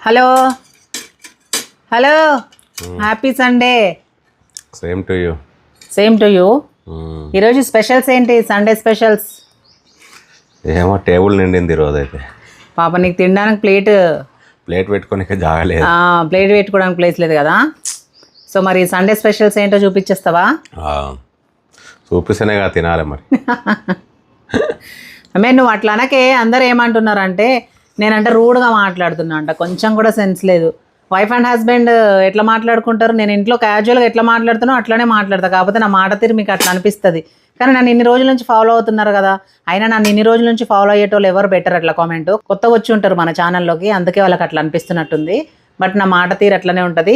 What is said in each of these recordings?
Hello hello happy Sunday. Same to you. Same to you. ఈరోజు specials ఏంటి? Sunday specials ఏమో table నిండింది ఈరోజు అయితే. పాప నీకు తినడానికి ప్లేట్ పెట్టుకోనికి జాగలేదు. ప్లేట్ పెట్టుకోవడానికి ప్లేస్ లేదు కదా. సో మరి సండే స్పెషల్స్ ఏంటో చూపించేస్తావా? చూపిస్తేనే కదా తినాలి మరి. నువ్వు అట్లా అనకే. అందరు ఏమంటున్నారంటే నేనంటే రూడ్గా మాట్లాడుతున్నా అంట. కొంచెం కూడా సెన్స్ లేదు. వైఫ్ అండ్ హస్బెండ్ ఎట్లా మాట్లాడుకుంటారు? నేను ఇంట్లో క్యాజువల్గా ఎట్లా మాట్లాడుతున్నా అట్లానే మాట్లాడతా. కాకపోతే నా మాట తీరు మీకు అట్లా అనిపిస్తుంది. కానీ నన్ను ఇన్ని రోజుల నుంచి ఫాలో అవుతున్నారు కదా. అయినా నన్ను ఇన్ని రోజుల నుంచి ఫాలో అయ్యేటోళ్ళు ఎవరు బెటర్ అట్లా కామెంట్. కొత్తగా వచ్చి ఉంటారు మన ఛానల్లోకి, అందుకే వాళ్ళకి అట్లా అనిపిస్తున్నట్టుంది. బట్ నా మాట తీరు అట్లనే ఉంటుంది.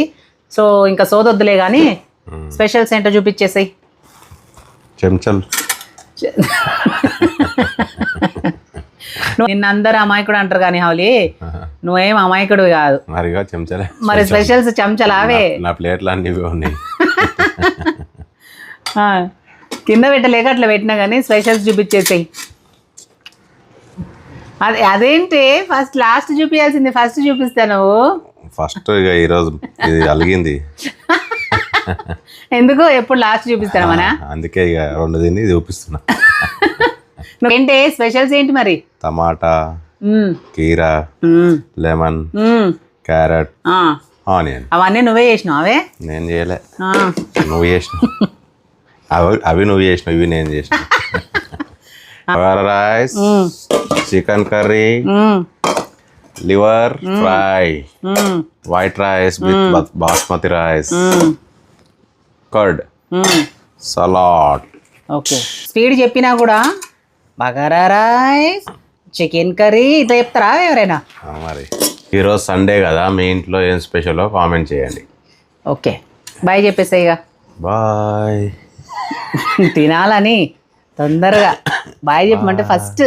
సో ఇంకా సోదొద్దులే కానీ స్పెషల్స్ ఏంటో చూపించేసాయి. చెంచల్ నిన్న అందరు అమాయకుడు అంటారు కానీ హౌలి నువ్వేం అమాయకుడు కాదు. మరిగా చెంచలే. మరి స్పెషల్స్ చెంచలావే. నా ప్లేట్లు అన్నీ ఉన్నాయి. కింద పెట్టలేక అట్లా పెట్టినా కానీ స్పెషల్స్ చూపించేసాయి. అదేంటి ఫస్ట్ లాస్ట్ చూపించాల్సింది ఫస్ట్ చూపిస్తా నువ్వు. ఫస్ట్ ఇక ఈరోజు ఇది అలిగింది. ఎందుకు ఎప్పుడు లాస్ట్ చూపిస్తాను మన? అందుకే ఇక రెండు తిని చూపిస్తున్నా. ఏంటి స్పెషల్స్ ఏంటి మరి? టమాటా, కీరా, లెమన్, క్యారెట్, ఆనియన్. అవన్నీ నువ్వే చేసినావు? అవే నేను చేయలే, నువ్వు చేసినావు. అవి నువ్వు చేసినావు, ఇవి నేను చేసిన. Bagara rice, chicken curry, liver fry, white rice with basmati rice, curd, salad. Okay, speed చెప్పినా కూడా బగారా రైస్, చికెన్ కర్రీ ఇట్లా చెప్తారా ఎవరైనా? మరి ఈరోజు సండే కదా, మీ ఇంట్లో ఏం స్పెషలో కామెంట్ చేయండి. ఓకే, బాయ్ చెప్పేసాయి ఇక. బాయ్. తినాలని తొందరగా బాయ్ చెప్పమంటే ఫస్ట్